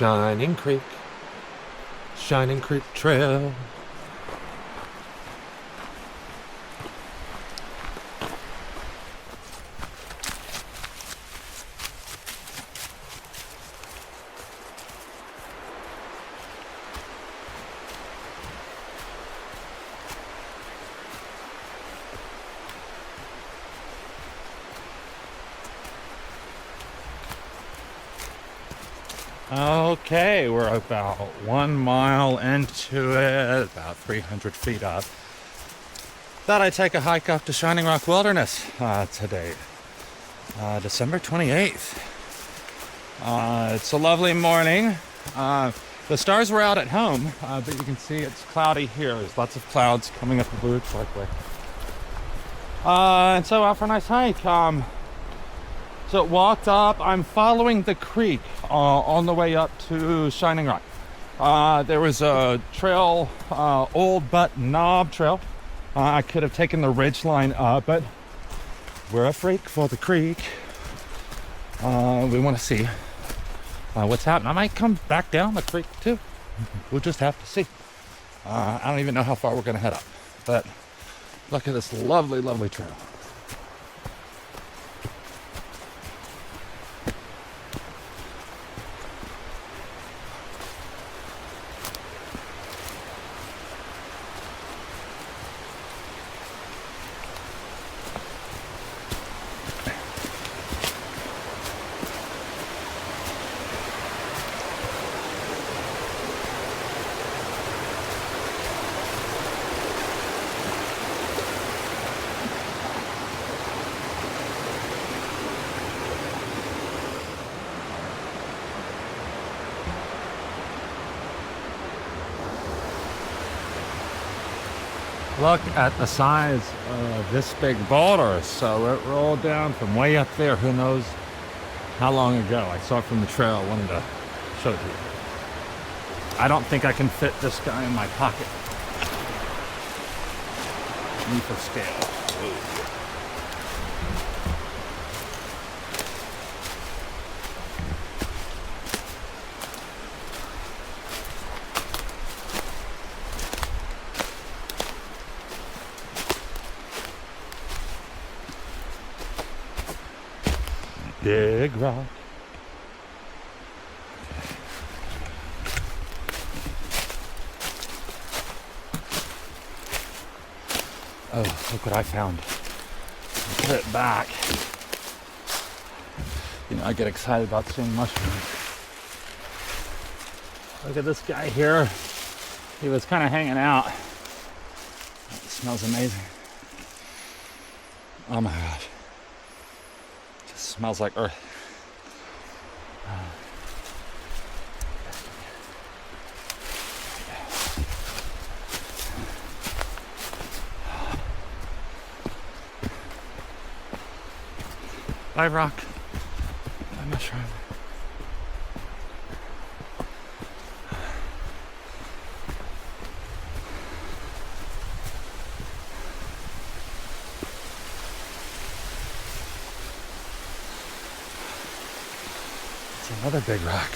Shining Creek Trail. Okay, we're about 1 mile into it, about 300 feet up. Thought I'd take a hike up to Shining Rock Wilderness today, December 28th. It's a lovely morning. The stars were out at home, but you can see it's cloudy here. There's lots of clouds coming up the Blue Parkway. And so out for a nice hike. So walked up, I'm following the creek on the way up to Shining Rock. There was a trail, Old Butt Knob Trail. I could have taken the ridge line up, but we're a freak for the creek. We want to see what's happening. I might come back down the creek too. We'll just have to see. I don't even know how far we're going to head up, but look at this lovely, lovely trail. Look at the size of this big boulder. So it rolled down from way up there. Who knows how long ago. I saw it from the trail. I wanted to show it to you. I don't think I can fit this guy in my pocket. Need for scale. Ooh. Big rock. Oh, look what I found. Put it back. You know, I get excited about seeing mushrooms. Look at this guy here. He was kind of hanging out. It smells amazing. Oh my gosh. Smells like earth. Bye, rock. Bye, mushroom. Another big rock.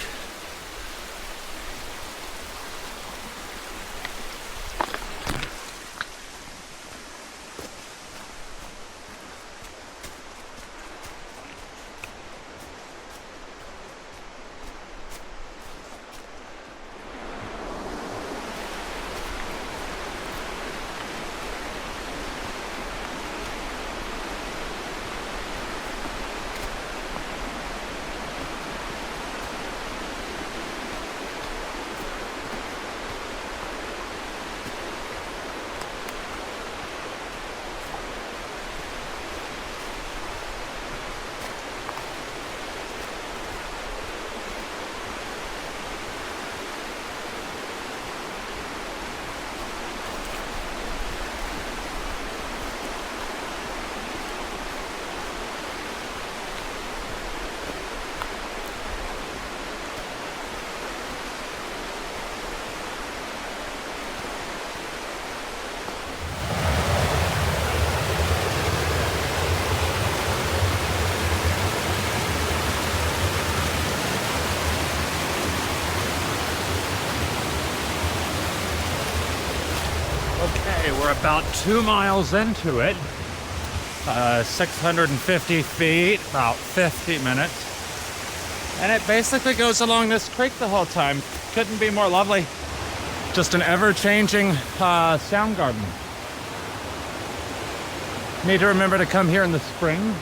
Okay, we're about 2 miles into it. 650 feet, about 50 minutes. And it basically goes along this creek the whole time. Couldn't be more lovely. Just an ever-changing sound garden. Need to remember to come here in the spring.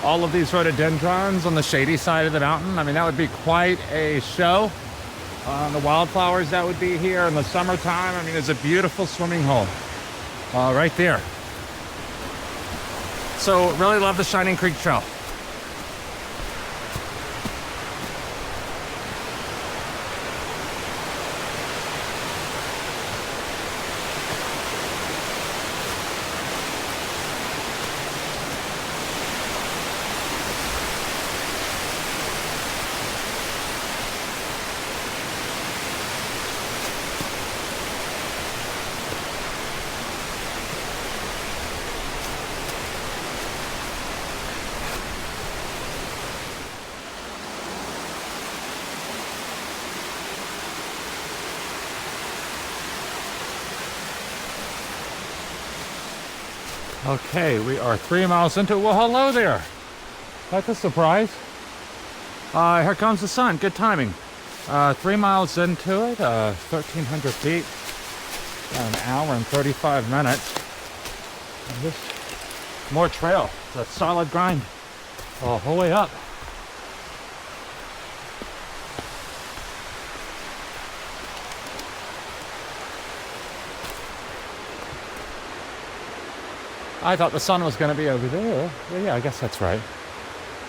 All of these rhododendrons on the shady side of the mountain. I mean, that would be quite a show. The wildflowers that would be here in the summertime. I mean, there's a beautiful swimming hole right there. So really love the Shining Creek Trail. Okay, we are 3 miles into it. Well, hello there. That's a surprise. Here comes the sun. Good timing. 3 miles into it, 1,300 feet, an hour and 35 minutes. And just more trail. It's a solid grind the whole way up. I thought the sun was going to be over there. Well, yeah, I guess that's right.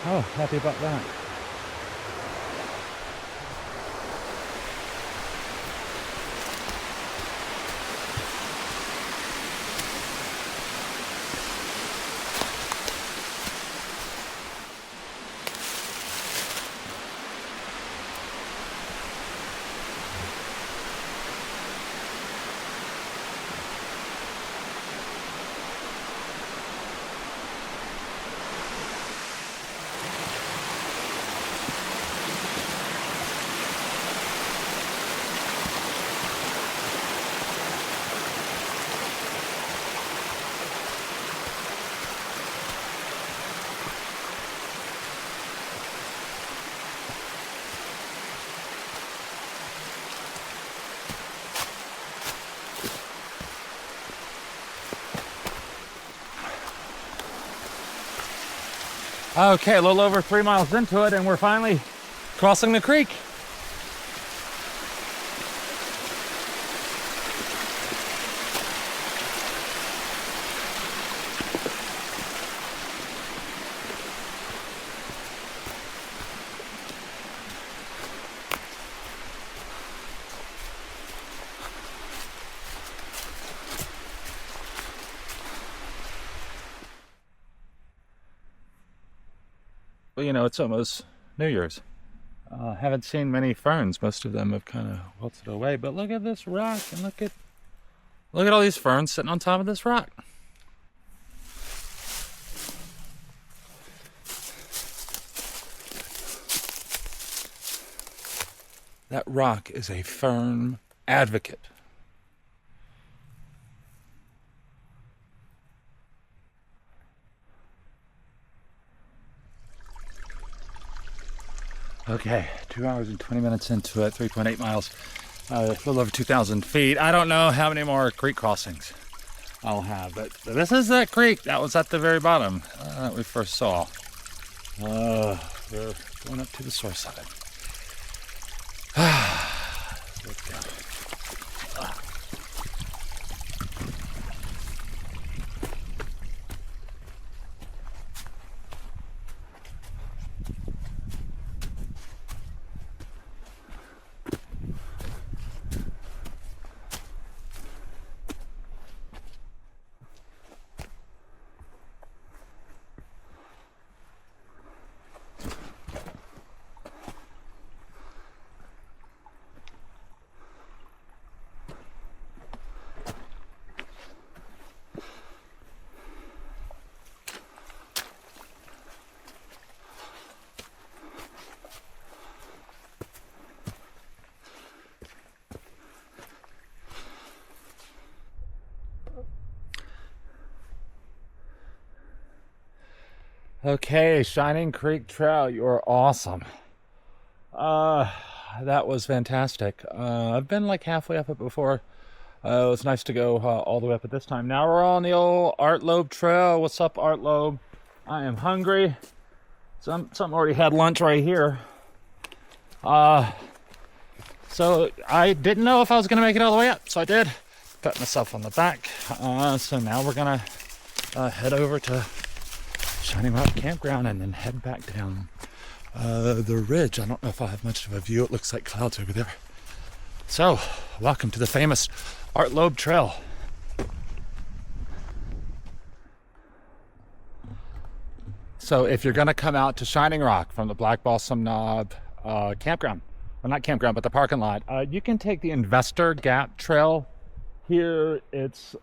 Oh, happy about that. Okay, a little over 3 miles into it, and we're finally crossing the creek. Well, you know, it's almost New Year's. Haven't seen many ferns. Most of them have kind of wilted away. But look at this rock, and look at all these ferns sitting on top of this rock. That rock is a fern advocate. Okay, 2 hours and 20 minutes into it, 3.8 miles, a little over 2,000 feet. I don't know how many more creek crossings I'll have, but this is that creek that was at the very bottom that we first saw. We're going up to the source side. Let's go. Okay, Shining Creek Trail, you are awesome. That was fantastic. I've been like halfway up it before. It was nice to go all the way up at this time. Now we're on the old Art Loeb Trail. What's up, Art Loeb? I am hungry. Some already had lunch right here. So I didn't know if I was gonna make it all the way up, so I did. Pat myself on the back. So now we're gonna head over to Shining Rock Campground and then head back down the ridge. I don't know if I have much of a view. It looks like clouds over there. So, welcome to the famous Art Loeb Trail. So if you're gonna come out to Shining Rock from the Black Balsam Knob campground, well, not campground, but the parking lot, you can take the Investor Gap Trail. Here it's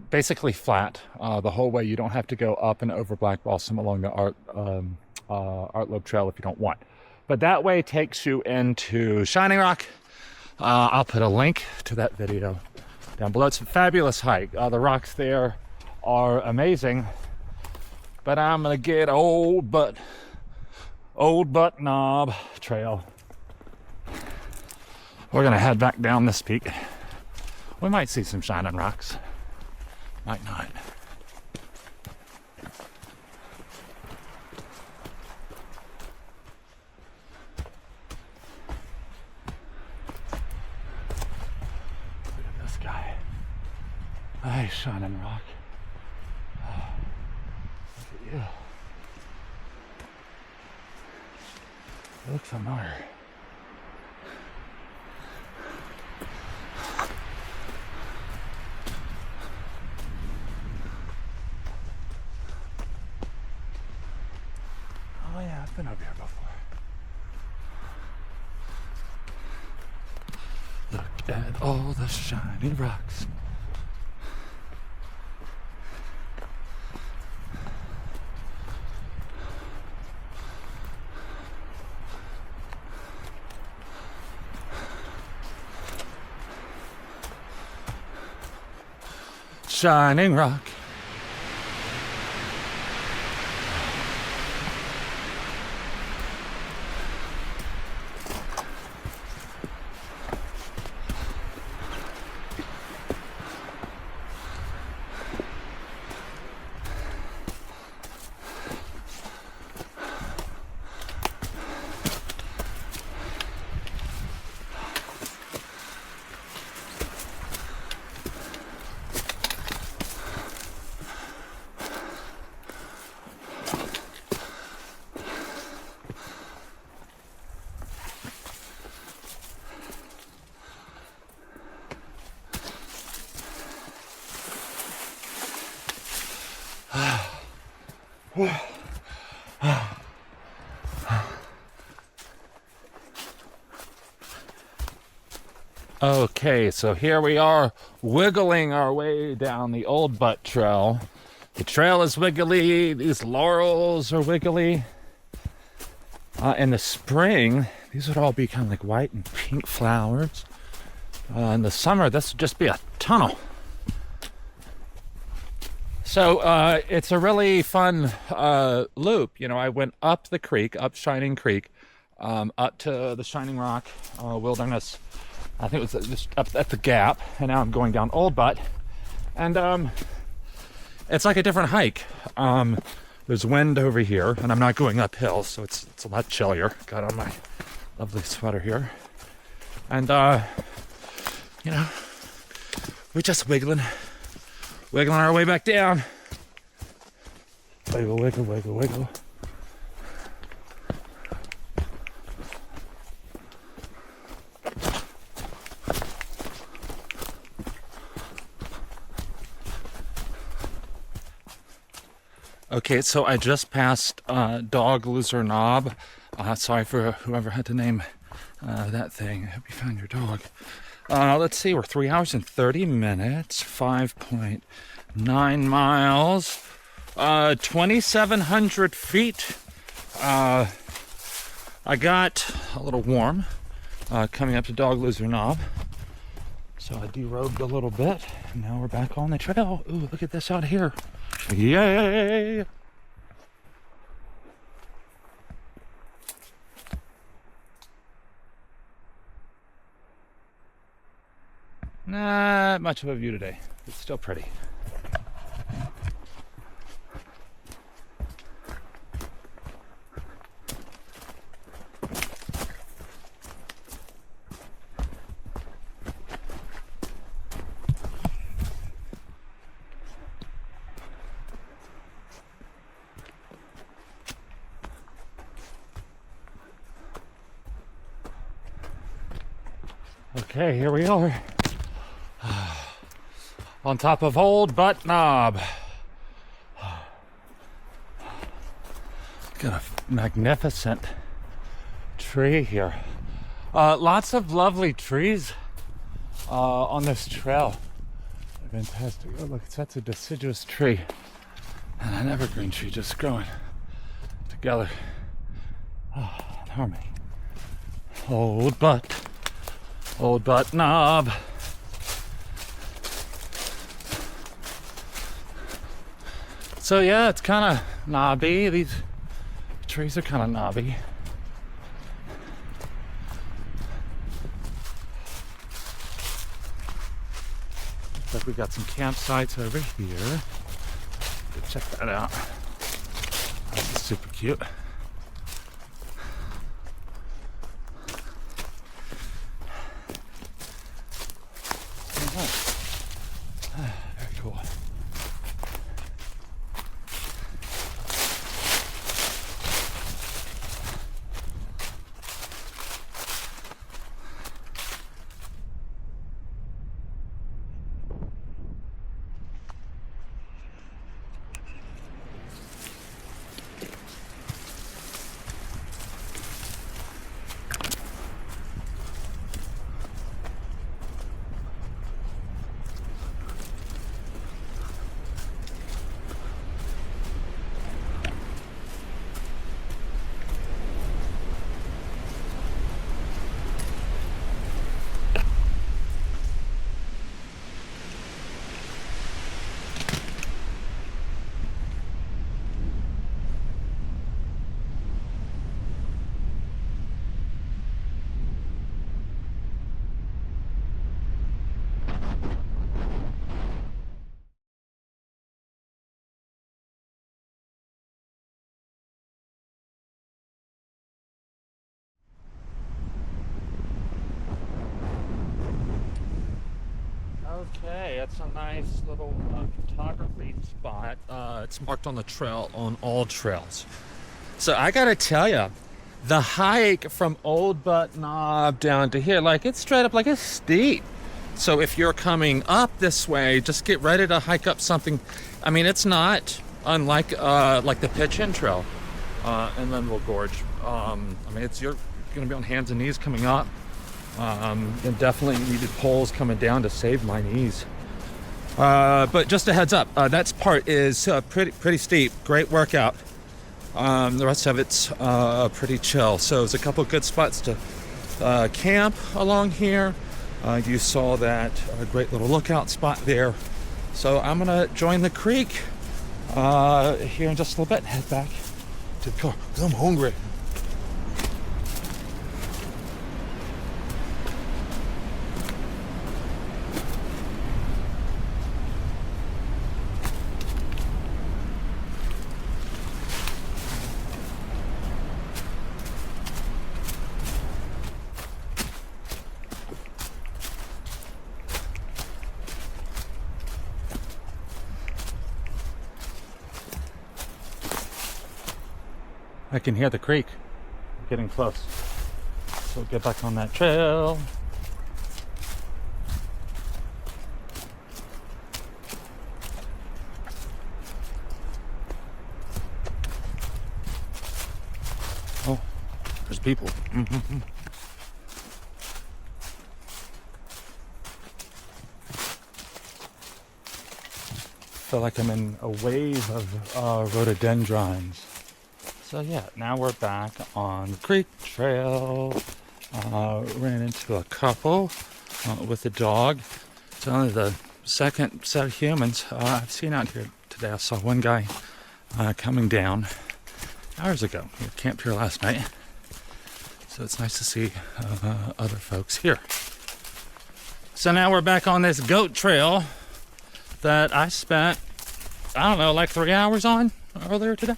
basically flat the whole way. You don't have to go up and over Black Balsam along the Art Loeb Trail if you don't want. But that way takes you into Shining Rock. I'll put a link to that video down below. It's a fabulous hike. The rocks there are amazing. But I'm gonna get Old Butt Knob Trail. We're gonna head back down this peak. We might see some shining rocks. Might not. Look at this guy. Hey, shining rock. Look at you. You look familiar. Oh yeah, I've been over here before. Look at all the shiny rocks. Shining Rock. Okay, so here we are wiggling our way down the Old Butt Trail. The trail is wiggly, these laurels are wiggly. In the spring, these would all be kind of like white and pink flowers. In the summer, this would just be a tunnel. So it's a really fun loop. You know, I went up the creek, up Shining Creek, up to the Shining Rock Wilderness. I think it was just up at the Gap, and now I'm going down Old Butt. And it's like a different hike. There's wind over here, and I'm not going uphill, so it's a lot chillier. Got on my lovely sweater here. And, you know, we're just wiggling our way back down. Wiggle, wiggle, wiggle, wiggle. Okay, so I just passed Dog Loser Knob. Sorry for whoever had to name that thing. I hope you found your dog. Let's see, we're 3 hours and 30 minutes, 5.9 miles, 2,700 feet. I got a little warm coming up to Dog Loser Knob. So I derobed a little bit, and now we're back on the trail. Ooh, look at this out here. Yay! Not much of a view today. It's still pretty. Okay, here we are. On top of Old Butt Knob. Got a magnificent tree here. Lots of lovely trees on this trail. Fantastic. Oh, look, that's a deciduous tree and an evergreen tree just growing together. Oh, in harmony. Old Butt Knob. So yeah, it's kind of knobby. These trees are kind of knobby. Looks like we got some campsites over here. Go check that out. That's super cute. Very cool. Okay, it's a nice little photography spot. It's marked on the trail on all trails. So I gotta tell you, the hike from Old Butt Knob down to here, like it's straight up like it's steep. So if you're coming up this way, just get ready to hike up something. I mean, it's not unlike like the pitch-in trail in Linville Gorge. I mean, you're gonna be on hands and knees coming up. And definitely needed poles coming down to save my knees. But just a heads up, that part is pretty steep. Great workout. The rest of it's pretty chill. So there's a couple good spots to camp along here. You saw that great little lookout spot there. So I'm gonna join the creek here in just a little bit and head back to the car because I'm hungry. I can hear the creek getting close. So we'll get back on that trail. Oh, there's people. Mm-hmm. Feel like I'm in a wave of rhododendrons. So yeah, now we're back on the creek trail. Ran into a couple with a dog. It's only the second set of humans I've seen out here today. I saw one guy coming down hours ago. He camped here last night. So it's nice to see other folks here. So now we're back on this goat trail that I spent, I don't know, like 3 hours on earlier today.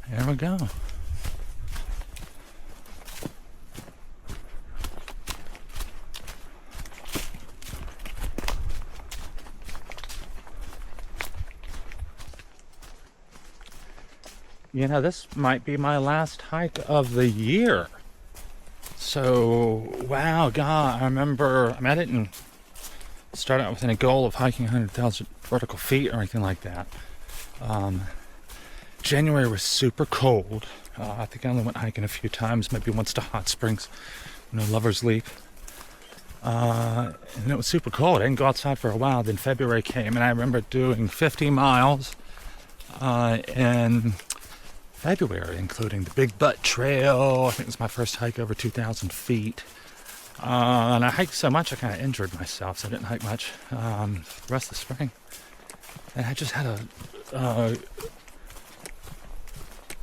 Here we go. You know, this might be my last hike of the year. So, wow, God, I didn't start out with any goal of hiking 100,000 vertical feet or anything like that. January was super cold. I think I only went hiking a few times, maybe once to Hot Springs, Lover's Leap. And it was super cold. I didn't go outside for a while. Then February came, and I remember doing 50 miles in February, including the Big Butt Trail. I think it was my first hike over 2,000 feet. And I hiked so much I kind of injured myself, so I didn't hike much the rest of the spring. And I just had a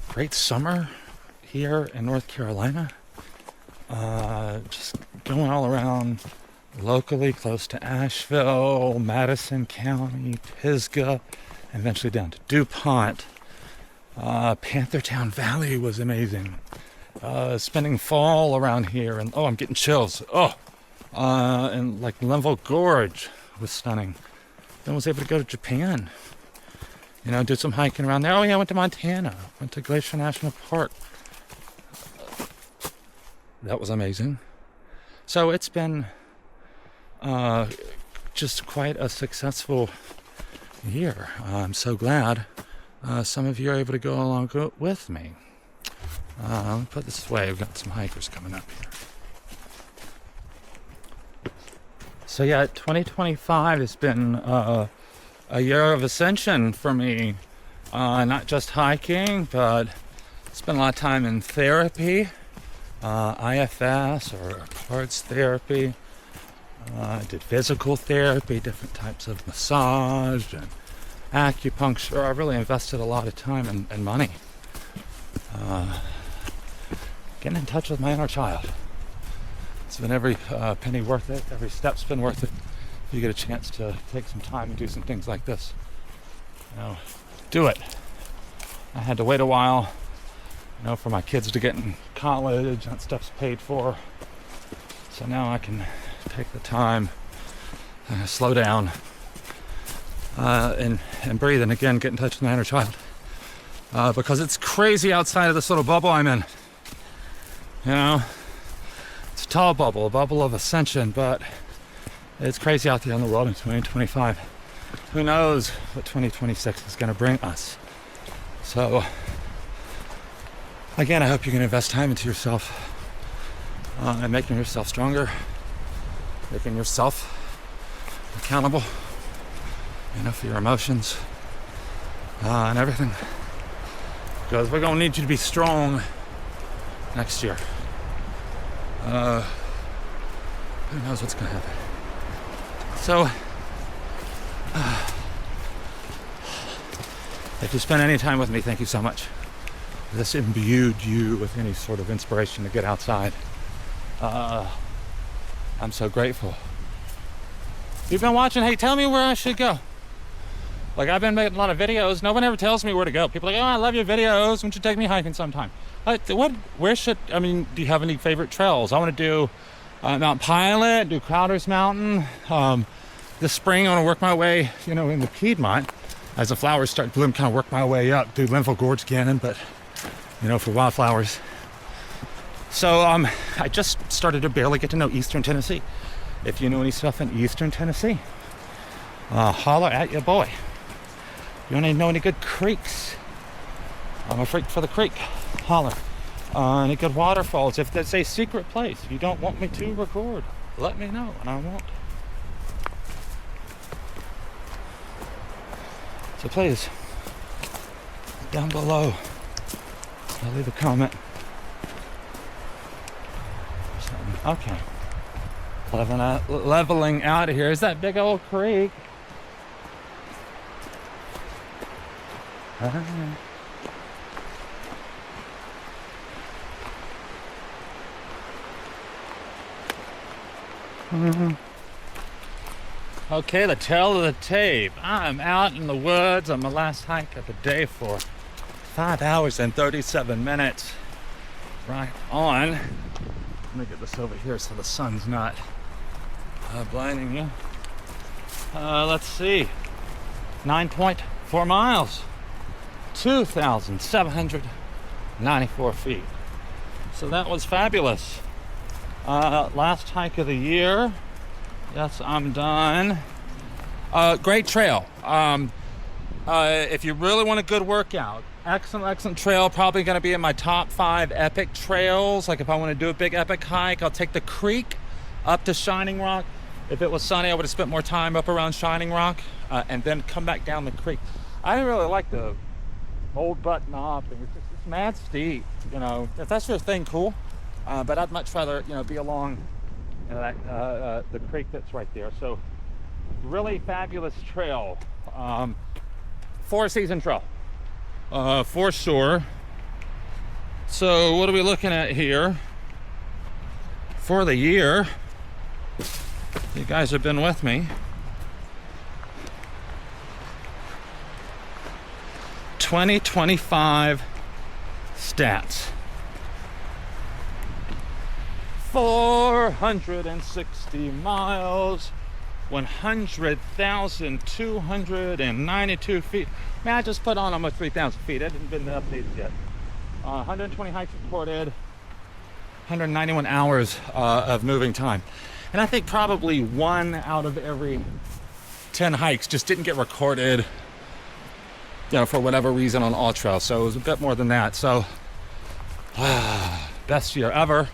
great summer here in North Carolina. Just going all around locally, close to Asheville, Madison County, Pisgah, and eventually down to DuPont. Panthertown Valley was amazing. Spending fall around here, and I'm getting chills. And like Linville Gorge was stunning. Then was able to go to Japan. Did some hiking around there. I went to Montana. Went to Glacier National Park. That was amazing. So it's been just quite a successful year. I'm so glad some of you are able to go along with me. Let me put this away. We've got some hikers coming up here. So yeah, 2025 has been a year of ascension for me. Not just hiking, but spent a lot of time in therapy, IFS or cards therapy. I did physical therapy, different types of massage and acupuncture. I really invested a lot of time and money getting in touch with my inner child. It's been every penny worth it. Every step's been worth it. If you get a chance to take some time and do some things like this, do it. I had to wait a while, for my kids to get in college. That stuff's paid for. So now I can take the time, slow down, and breathe, and again get in touch with my inner child, because it's crazy outside of this little bubble I'm in. It's a tall bubble, a bubble of ascension, but it's crazy out there in the world in 2025. Who knows what 2026 is going to bring us? So again, I hope you can invest time into yourself, and making yourself stronger, making yourself accountable, for your emotions, and everything. Because we're gonna need you to be strong next year. Who knows what's gonna happen? So, if you spend any time with me, thank you so much. This imbued you with any sort of inspiration to get outside. I'm so grateful. You've been watching. Hey, tell me where I should go. Like, I've been making a lot of videos. No one ever tells me where to go. People are like, I love your videos. Why don't you take me hiking sometime? Do you have any favorite trails? I want to do Mount Pilot, do Crowder's Mountain. This spring, I want to work my way, in the Piedmont. As the flowers start to bloom, kind of work my way up, do Linville Gorge again, but, for wildflowers. So I just started to barely get to know Eastern Tennessee. If you know any stuff in Eastern Tennessee, holler at your boy. You want to know any good creeks? I'm a freak for the creek. Holler. Any good waterfalls? If there's a secret place you don't want me to record, let me know and I won't. So please, down below, I'll leave a comment. Okay. Leveling out of here. Is that big old creek? Okay, the tail of the tape. I'm out in the woods on my last hike of the day for 5 hours and 37 minutes. Right on. Let me get this over here so the sun's not blinding you. Let's see. 9.4 miles. 2,794 feet. So that was fabulous. Last hike of the year. Yes, I'm done. Great trail. If you really want a good workout, excellent trail. Probably going to be in my top 5 epic trails. Like if I want to do a big epic hike, I'll take the creek up to Shining Rock. If it was sunny, I would have spent more time up around Shining Rock and then come back down the creek. I didn't really like the old button up. It's mad steep. You know, if that's your thing, cool. But I'd much rather, be along the creek that's right there. So really fabulous trail. 4-season trail for sure. So what are we looking at here for the year? You guys have been with me. 2025 stats. 460 miles, 100,292 feet. Man, I just put on almost 3,000 feet. It hasn't been updated yet. 120 hikes recorded, 191 hours of moving time. And I think probably 1 out of every 10 hikes just didn't get recorded, for whatever reason on all trails. So it was a bit more than that. So, best year ever.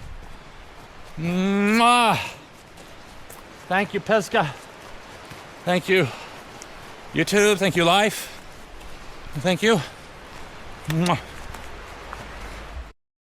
Thank you, Pisgah. Thank you, YouTube. Thank you, life. Thank you.